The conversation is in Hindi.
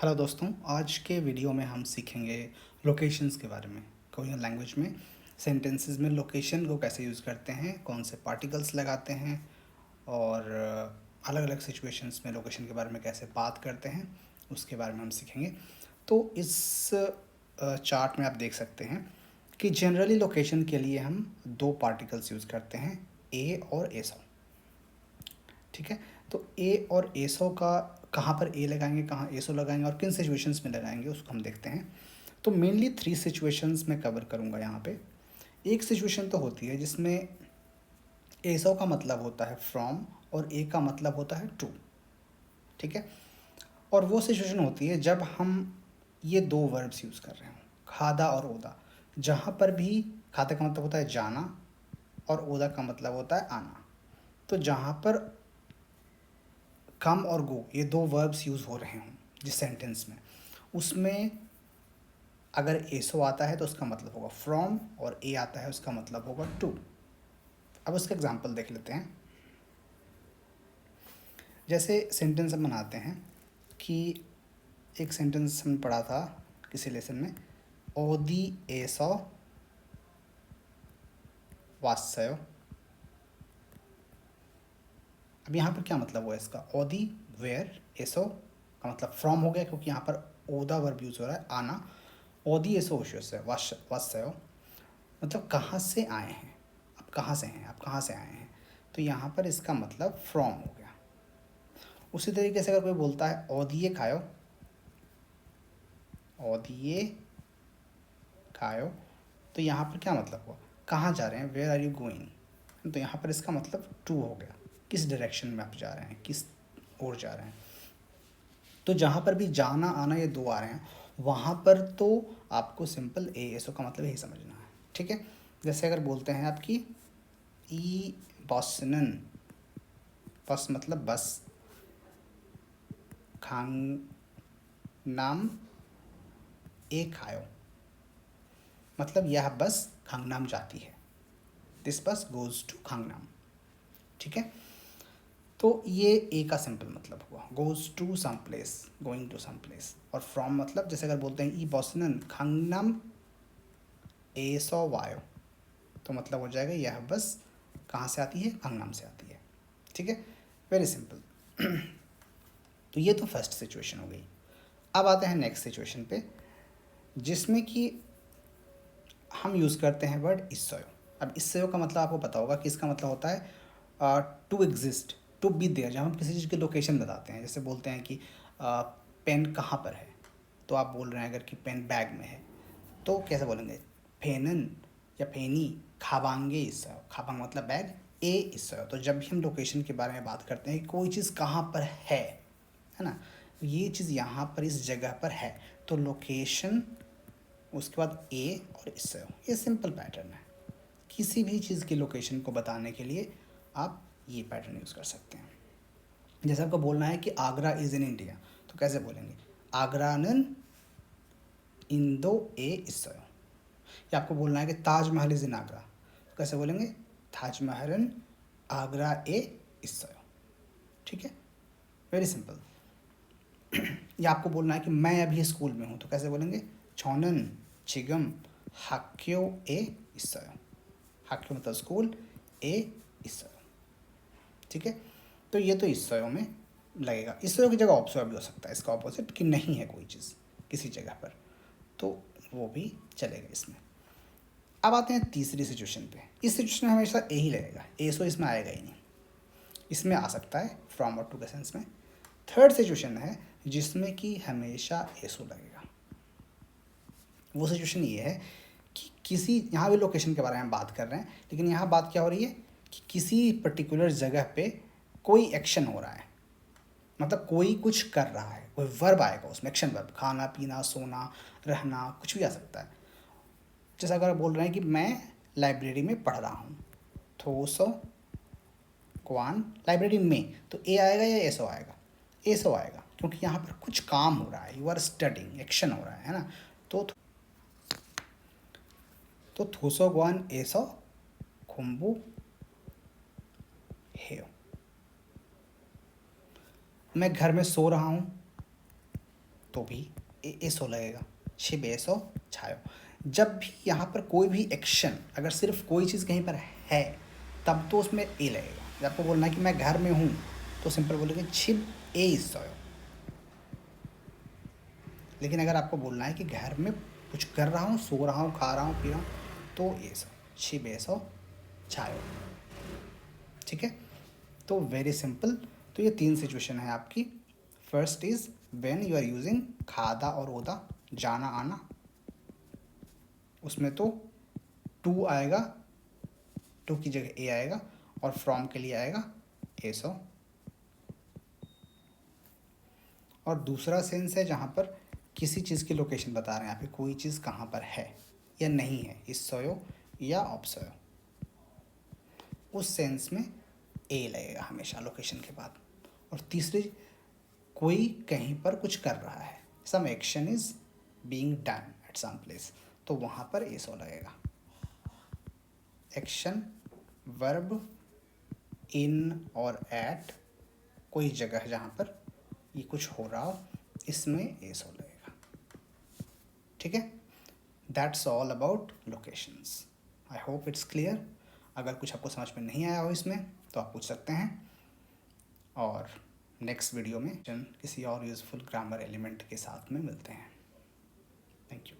हेलो दोस्तों, आज के वीडियो में हम सीखेंगे लोकेशंस के बारे में। कोरियन लैंग्वेज में सेंटेंसेस में लोकेशन को कैसे यूज़ करते हैं, कौन से पार्टिकल्स लगाते हैं और अलग अलग सिचुएशंस में लोकेशन के बारे में कैसे बात करते हैं, उसके बारे में हम सीखेंगे। तो इस चार्ट में आप देख सकते हैं कि जनरली लोकेशन के लिए हम दो पार्टिकल्स यूज़ करते हैं, ए और एसो। ठीक है, तो ए और एसो का कहाँ पर ए लगाएंगे, कहाँ एसो लगाएंगे और किन सिचुएशंस में लगाएंगे उसको हम देखते हैं। तो मेनली 3 सिचुएशंस में कवर करूँगा यहाँ पे। एक सिचुएशन तो होती है जिसमें एसो का मतलब होता है फ्रॉम और ए का मतलब होता है टू। ठीक है, और वो सिचुएशन होती है जब हम ये दो वर्ब्स यूज़ कर रहे हों, खादा और ओदा। जहाँ पर भी खादा का मतलब होता है जाना और ओदा का मतलब होता है आना। तो जहाँ पर कम और गो ये दो वर्ब्स यूज़ हो रहे हों जिस सेंटेंस में, उसमें अगर एसो आता है तो उसका मतलब होगा फ्रॉम और ए आता है उसका मतलब होगा टू। अब उसका एग्जांपल देख लेते हैं। जैसे सेंटेंस हम बनाते हैं कि एक सेंटेंस हमने पढ़ा था किसी लेसन में, ओदी एसो वास्यो। अब यहाँ पर क्या मतलब हुआ इसका, ओदी वेयर, एसो का मतलब फ्रॉम हो गया क्योंकि यहाँ पर ओदा वर्ब यूज़ हो रहा है आना। ओदी एसो वास्यो मतलब कहाँ से आए हैं, आप कहाँ से हैं, आप कहाँ से आए हैं, तो यहाँ पर इसका मतलब फ्रॉम हो गया। उसी तरीके से अगर कोई बोलता है ओदिए खायो, ओदिए खायो, तो यहाँ पर क्या मतलब हुआ, कहाँ जा रहे हैं, वेयर आर यू गोइंग। तो यहाँ पर इसका मतलब टू हो गया, किस डायरेक्शन में आप जा रहे हैं, किस ओर जा रहे हैं। तो जहाँ पर भी जाना आना ये दो आ रहे हैं वहाँ पर तो आपको सिंपल ए एसो का मतलब यही समझना है। ठीक है, जैसे अगर बोलते हैं आपकी ई बॉसनन, बस मतलब बस, खांग नाम ए खायो मतलब यह बस खांगनाम जाती है, दिस बस गोज़ टू खांगनाम। ठीक है, तो ये ए का सिंपल मतलब हुआ, goes to some place, going to some place. और फ्रॉम मतलब जैसे अगर बोलते हैं ई बॉसनन खांगनाम ए सो वायो, तो मतलब हो जाएगा यह बस कहाँ से आती है, खांगनाम से आती है। ठीक है, वेरी सिंपल। तो ये तो फर्स्ट सिचुएशन हो गई। अब आते हैं नेक्स्ट सिचुएशन पे जिसमें कि हम यूज़ करते हैं वर्ड इस्सयो। अब इस्सयो का मतलब आपको पता होगा कि इसका मतलब होता है to exist, to be there. जब हम किसी चीज़ की लोकेशन बताते हैं, जैसे बोलते हैं कि पेन कहाँ पर है, तो आप बोल रहे हैं अगर कि पेन बैग में है तो कैसे बोलेंगे, फेनन या फेनी खाबांगे इस्सयो। खाबांग मतलब बैग, ए इस्सयो। तो जब भी हम लोकेशन के बारे में बात करते हैं कि कोई चीज़ कहाँ पर है ना, ये चीज़ यहाँ पर इस जगह पर है, तो लोकेशन उसके बाद ए और इससे, ये सिंपल पैटर्न है। किसी भी चीज़ की लोकेशन को बताने के लिए आप ये पैटर्न यूज़ कर सकते हैं। जैसे आपको बोलना है कि आगरा इज़ इन इंडिया, तो कैसे बोलेंगे, आगरानन इंदो ए इसयो। या आपको बोलना है कि ताजमहल इज़ इन आगरा, तो कैसे बोलेंगे, ताजमहलन आगरा ए इसयो। ठीक है, वेरी सिंपल। या आपको बोलना है कि मैं अभी स्कूल में हूँ, तो कैसे बोलेंगे, छोनन चिगम हाक्यो ए इसयो। हाक्यो मतलब स्कूल, ए इसयो। ठीक है, तो ये तो इसयो में लगेगा। इसयो की जगह ऑप्सयो भी हो सकता है, इसका ऑपोजिट कि नहीं है कोई चीज़ किसी जगह पर, तो वो भी चलेगा इसमें। अब आते हैं तीसरी सिचुएशन पे। इस सिचुएशन में हमेशा ए ही लगेगा, एसो इसमें आएगा ही नहीं। इसमें आ सकता है फ्रॉम और टू के सेंस में। थर्ड सिचुएशन है जिसमें कि हमेशा एसो लगेगा। वो सिचुएशन ये है कि किसी, यहाँ भी लोकेशन के बारे में बात कर रहे हैं, लेकिन यहाँ बात क्या हो रही है कि किसी पर्टिकुलर जगह पे कोई एक्शन हो रहा है, मतलब कोई कुछ कर रहा है, कोई वर्ब आएगा उसमें, एक्शन वर्ब, खाना पीना सोना रहना कुछ भी आ सकता है। जैसे अगर बोल रहे हैं कि मैं लाइब्रेरी में पढ़ रहा हूँ, थोसो क्वान लाइब्रेरी में, तो ए आएगा या एसो आएगा, एसो आएगा क्योंकि यहाँ पर कुछ काम हो रहा है, यू आर स्टडिंग, एक्शन हो रहा है ना। तो थोसोगवान एसो खुम्बू हेयो, मैं घर में सो रहा हूँ, तो भी एसो लगेगा। छिब एसो छायो। जब भी यहाँ पर कोई भी एक्शन, अगर सिर्फ कोई चीज़ कहीं पर है तब तो उसमें ए लगेगा। जब आपको बोलना है कि मैं घर में हूँ तो सिंपल बोलोगे छिब ए सोयो। लेकिन अगर आपको बोलना है कि घर में कुछ कर रहा हूँ, सो रहा हूँ, खा रहा हूँ, पी रहा हूँ, तो एसो, छिब एसो छायो। ठीक है, तो वेरी सिंपल। तो ये 3 सिचुएशन है आपकी। First is when you are using खादा और ओदा, जाना आना, उसमें तो टू आएगा, टू की जगह ए आएगा, और फ्रॉम के लिए आएगा एसो। और दूसरा सेंस है जहाँ पर किसी चीज़ की लोकेशन बता रहे हैं, यहाँ पे कोई चीज़ कहाँ पर है या नहीं है, इस सोयो या ऑप्सोयो, उस सेंस में ए लगेगा हमेशा लोकेशन के बाद। और तीसरी, कोई कहीं पर कुछ कर रहा है, some action is being done at some place, तो वहाँ पर एसो लगेगा। एक्शन, वर्ब, इन और एट, कोई जगह जहाँ पर ये कुछ हो रहा हो, इसमें एसो लगेगा। ठीक है, that's all about locations. I hope it's clear. अगर कुछ आपको समझ में नहीं आया हो इसमें तो आप पूछ सकते हैं, और नेक्स्ट वीडियो में किसी और यूज़फुल ग्रामर एलिमेंट के साथ में मिलते हैं। Thank you.